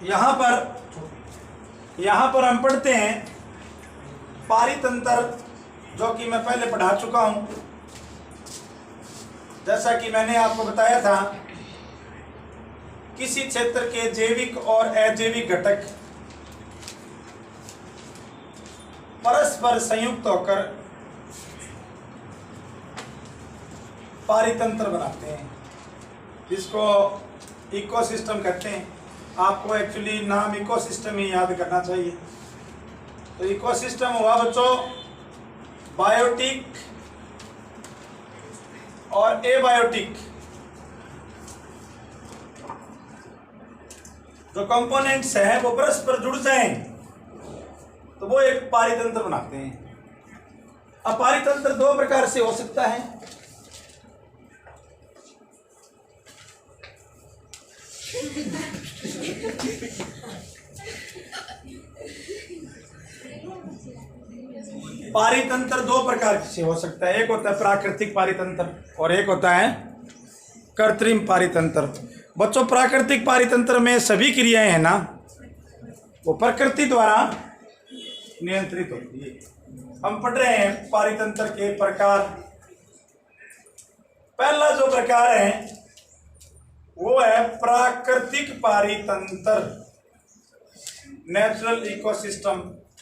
यहाँ पर हम पढ़ते हैं पारितंत्र, जो कि मैं पहले पढ़ा चुका हूँ। जैसा कि मैंने आपको बताया था, किसी क्षेत्र के जैविक और अजैविक घटक परस्पर संयुक्त होकर पारितंत्र बनाते हैं, जिसको इकोसिस्टम कहते हैं। आपको एक्चुअली नाम इकोसिस्टम ही याद करना चाहिए। तो इकोसिस्टम हुआ बच्चों बायोटिक और एबायोटिक जो कंपोनेंट्स हैं वो परस्पर जुड़ जाएं तो वो एक पारितंत्र बनाते हैं। अब पारितंत्र दो प्रकार से हो सकता है। पारितंत्र दो प्रकार से हो सकता है। एक होता है प्राकृतिक पारितंत्र और एक होता है कृत्रिम पारितंत्र। बच्चों, प्राकृतिक पारितंत्र में सभी क्रियाएं हैं ना, वो प्रकृति द्वारा नियंत्रित होती है। हम पढ़ रहे हैं पारितंत्र के प्रकार। पहला जो प्रकार है वो है प्राकृतिक पारितंत्र, नेचुरल इकोसिस्टम।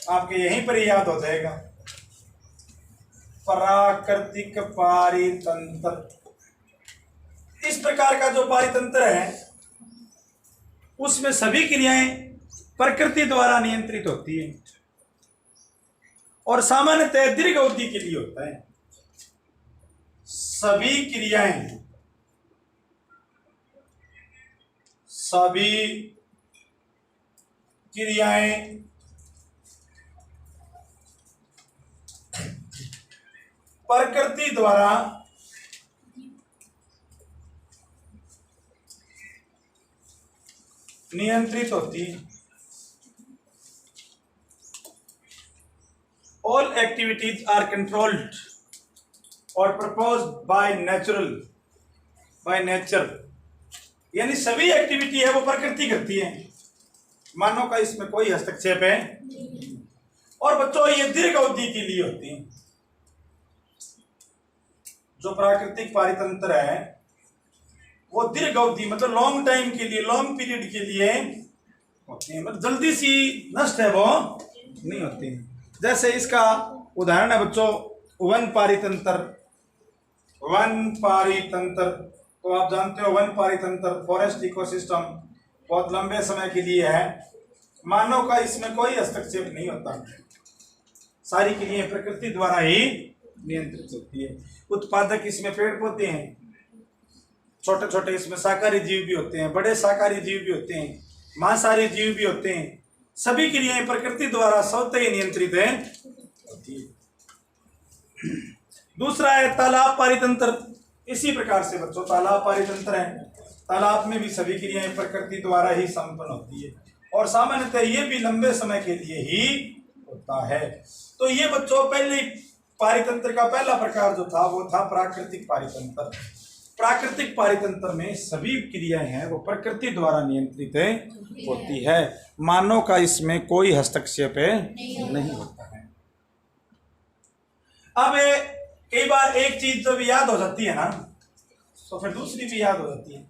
आपके यहीं पर याद हो जाएगा प्राकृतिक पारितंत्र। इस प्रकार का जो पारितंत्र है उसमें सभी क्रियाएं प्रकृति द्वारा नियंत्रित होती है और सामान्यतः दीर्घ अवधि के लिए होता है। सभी क्रियाएं प्रकृति द्वारा नियंत्रित होती है। All activities are controlled और proposed by nature, यानी सभी एक्टिविटी है वो प्रकृति करती है, मानव का इसमें कोई हस्तक्षेप है। और बच्चों, ये दीर्घ अवधि के लिए होती है। जो प्राकृतिक पारितंत्र है वो दीर्घ अवधि मतलब लॉन्ग टाइम के लिए, लॉन्ग पीरियड के लिए होती है, मतलब जल्दी सी नष्ट है वो नहीं होती है। जैसे इसका उदाहरण है बच्चों वन पारितंत्र। तो आप जानते हो वन पारितंत्र फॉरेस्ट इकोसिस्टम बहुत लंबे समय के लिए है। मानव का इसमें कोई हस्तक्षेप नहीं होता, सारी क्रियाएं प्रकृति द्वारा ही नियंत्रित होती है। उत्पादक इसमें पेड़ पौधे हैं, छोटे छोटे इसमें शाकाहारी जीव भी होते हैं, बड़े शाकाहारी जीव भी होते हैं, मांसाहारी जीव भी होते हैं। सभी क्रियाएं प्रकृति द्वारा स्वतः ही नियंत्रित है होती है। दूसरा है तालाब पारितंत्र। इसी प्रकार से बच्चों तालाब पारितंत्र है। तालाब में भी सभी क्रियाएं प्रकृति द्वारा ही संपन्न होती है और सामान्यतः ये भी लंबे समय के लिए ही होता है। तो ये बच्चों पहले पारितंत्र का पहला प्रकार जो था वो था प्राकृतिक पारितंत्र। प्राकृतिक पारितंत्र में सभी क्रियाएं हैं वो प्रकृति द्वारा नियंत्रित होती है, मानव का इसमें कोई हस्तक्षेप नहीं होता है। अब कई बार एक चीज जब याद हो जाती है ना तो फिर दूसरी भी याद हो जाती है।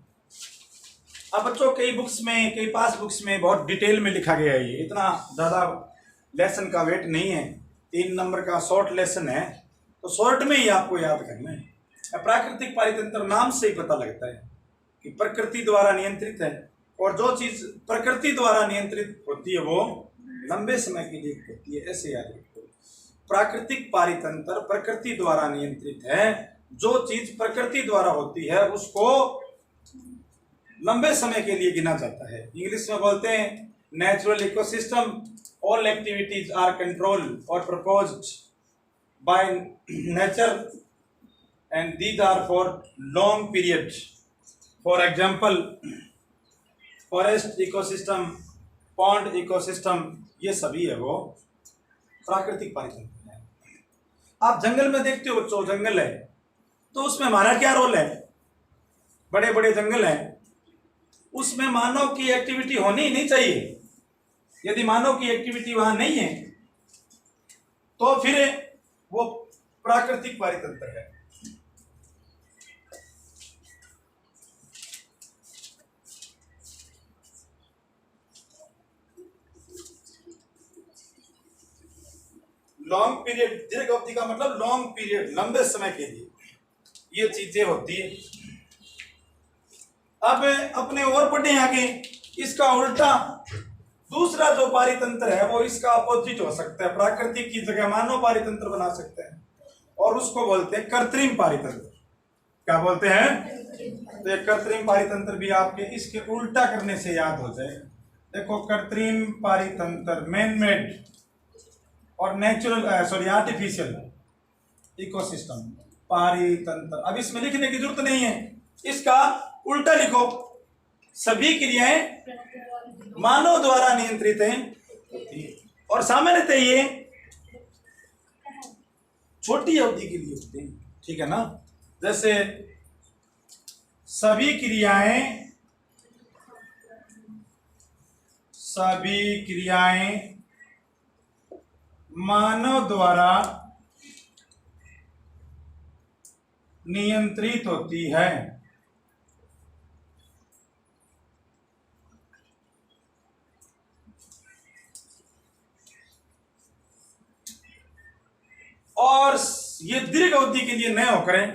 अब बच्चों कई पास बुक्स में बहुत डिटेल में लिखा गया है। ये इतना ज्यादा लेसन का वेट नहीं है, 3 नंबर का शॉर्ट लेसन है, तो शॉर्ट में ही आपको याद करना है। प्राकृतिक पारितंत्र नाम से ही पता लगता है कि प्रकृति द्वारा नियंत्रित है और जो चीज प्रकृति द्वारा नियंत्रित होती है वो लंबे समय के लिए होती है, ऐसे याद रखो। प्राकृतिक पारितंत्र प्रकृति द्वारा नियंत्रित है। जो चीज प्रकृति द्वारा होती है उसको लंबे समय के लिए गिना जाता है। इंग्लिश में बोलते हैं natural ecosystem. All activities are controlled और proposed by nature and these are for long period. For example, forest ecosystem, pond ecosystem, ये सभी है वो प्राकृतिक पारितंत्र है। आप जंगल में देखते हो बच्चों, जंगल है तो उसमें हमारा क्या रोल है? बड़े बड़े जंगल हैं उसमें मानव की एक्टिविटी होनी ही नहीं चाहिए। यदि मानव की एक्टिविटी वहां नहीं है तो फिर वो प्राकृतिक पारितंत्र है। लॉन्ग पीरियड, दीर्घ अवधि का मतलब लॉन्ग पीरियड, लंबे समय के लिए ये चीजें होती है। अब अपने और बढ़े आगे, इसका उल्टा दूसरा जो पारितंत्र है वो इसका अपोजिट हो सकता है, प्राकृतिक की जगह मानव पारितंत्र बना सकते हैं और उसको बोलते हैं कृत्रिम पारितंत्र। क्या बोलते हैं? तो ये कृत्रिम पारितंत्र भी आपके इसके उल्टा करने से याद हो जाए। देखो, कृत्रिम पारितंत्र मैन मेड और नेचुरल सॉरी आर्टिफिशियल इकोसिस्टम पारितंत्र। अब इसमें लिखने की जरूरत नहीं है, इसका उल्टा लिखो। सभी क्रियाएं मानव द्वारा नियंत्रित हैं और सामान्यतः ये छोटी अवधि के लिए होते हैं, ठीक है ना। जैसे सभी क्रियाएं मानव द्वारा नियंत्रित होती है। और ये दीर्घ अवधि के लिए न होकर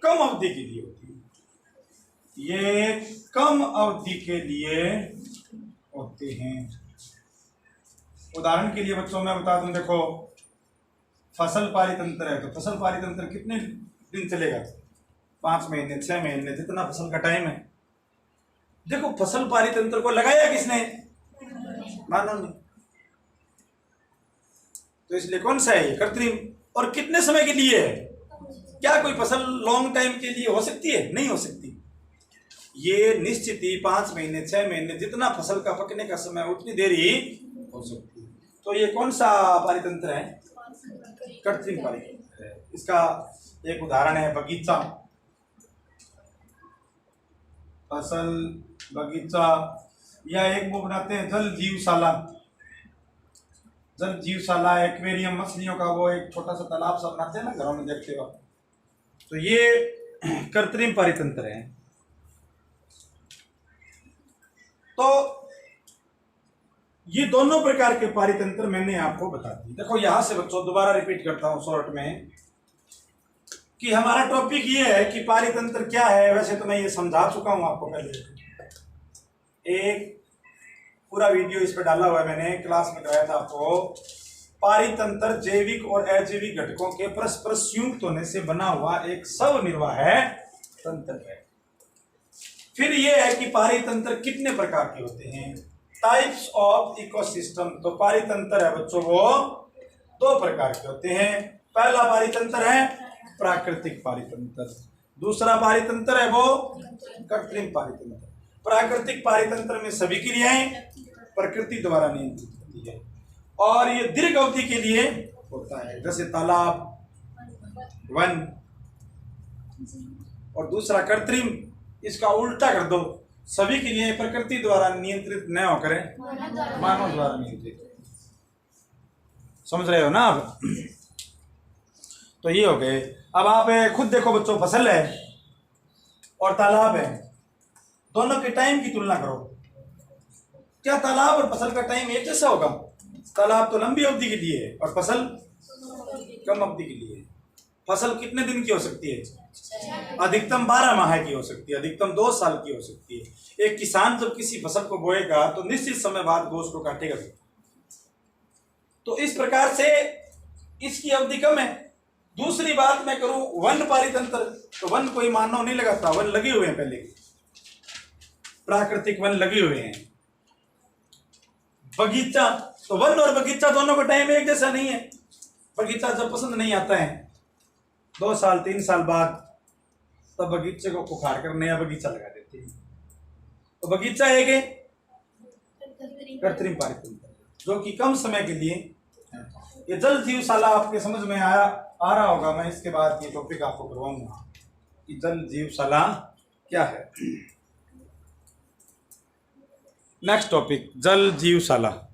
कम अवधि के लिए होती है। ये कम अवधि के लिए होते हैं। उदाहरण के लिए बच्चों मैं बता दूं, देखो फसल पारितंत्र है तो फसल पारितंत्र कितने दिन चलेगा? 5 महीने, 6 महीने, जितना फसल का टाइम है। देखो, फसल पारितंत्र को लगाया किसने? मानव ने। तो इसलिए कौन सा है? कृत्रिम। और कितने समय के लिए है? क्या कोई फसल लॉन्ग टाइम के लिए हो सकती है? नहीं हो सकती। ये निश्चित ही 5 महीने, 6 महीने, जितना फसल का पकने का समय उतनी देर ही हो सकती है। तो ये कौन सा पारितंत्र है? कृत्रिम पारितंत्र है। इसका एक उदाहरण है बगीचा, फसल बगीचा, या एक वो बनाते हैं जल जीवशाला। जल जीवशाला, एक्वेरियम, मछलियों का वो एक छोटा सा तालाब सा बनाते हैं ना, घरों में देखते हो। तो ये कृत्रिम पारितंत्र है। तो ये दोनों प्रकार के पारितंत्र मैंने आपको बता दी। देखो, यहां से बच्चों दोबारा रिपीट करता हूं शॉर्ट में कि हमारा टॉपिक ये है कि पारितंत्र क्या है। वैसे तो मैं ये समझा चुका हूं आपको पहले, एक पूरा वीडियो इस पर डाला हुआ है मैंने, क्लास में कराया था आपको। पारितंत्र जैविक और अजैविक घटकों के परस्पर संयुक्त होने से बना हुआ एक स्वनिर्वाह तंत्र है। फिर यह है कि पारितंत्र कितने प्रकार के होते हैं, टाइप्स ऑफ इकोसिस्टम। तो पारितंत्र है बच्चों वो 2 प्रकार के होते हैं। पहला पारितंत्र है प्राकृतिक पारितंत्र, दूसरा पारितंत्र है वो कृत्रिम पारितंत्र। प्राकृतिक पारितंत्र में सभी क्रियाएं प्रकृति द्वारा नियंत्रित होती है और ये दीर्घ अवधि के लिए होता है, जैसे तालाब, वन। और दूसरा कृत्रिम, इसका उल्टा कर दो, सभी के लिए प्रकृति द्वारा नियंत्रित न होकर मानव द्वारा नियंत्रित। समझ रहे हो ना आप? तो ये हो गए। अब आप खुद देखो बच्चों, फसल है और तालाब है, दोनों के टाइम की तुलना करो। क्या तालाब और फसल का टाइम एक जैसा होगा? तालाब तो लंबी अवधि के लिए है और फसल कम अवधि के लिए है। फसल कितने दिन की हो सकती है? अधिकतम 12 माह की हो सकती है, अधिकतम 2 साल की हो सकती है। एक किसान जब किसी फसल को बोएगा तो निश्चित समय बाद वो उसको काटेगा। तो इस प्रकार से इसकी अवधि कम है। दूसरी बात मैं करूं वन पारितंत्र, तो वन कोई मानव नहीं लगाता, वन लगे हुए हैं, पहले प्राकृतिक वन लगे हुए हैं। बगीचा, तो वन और बगीचा दोनों का टाइम एक जैसा नहीं है। बगीचा जब पसंद नहीं आता है 2 साल 3 साल बाद, तब बगीचे को उखाड़ कर नया बगीचा लगा देते हैं। तो बगीचा एक है कृत्रिम पारितंत्र जो कि कम समय के लिए। ये जल जीवशाला आपके समझ में आ रहा होगा। मैं इसके बाद ये टॉपिक आपको करवाऊंगा कि जल जीवशाला क्या है। नेक्स्ट टॉपिक, जल जीवशाला।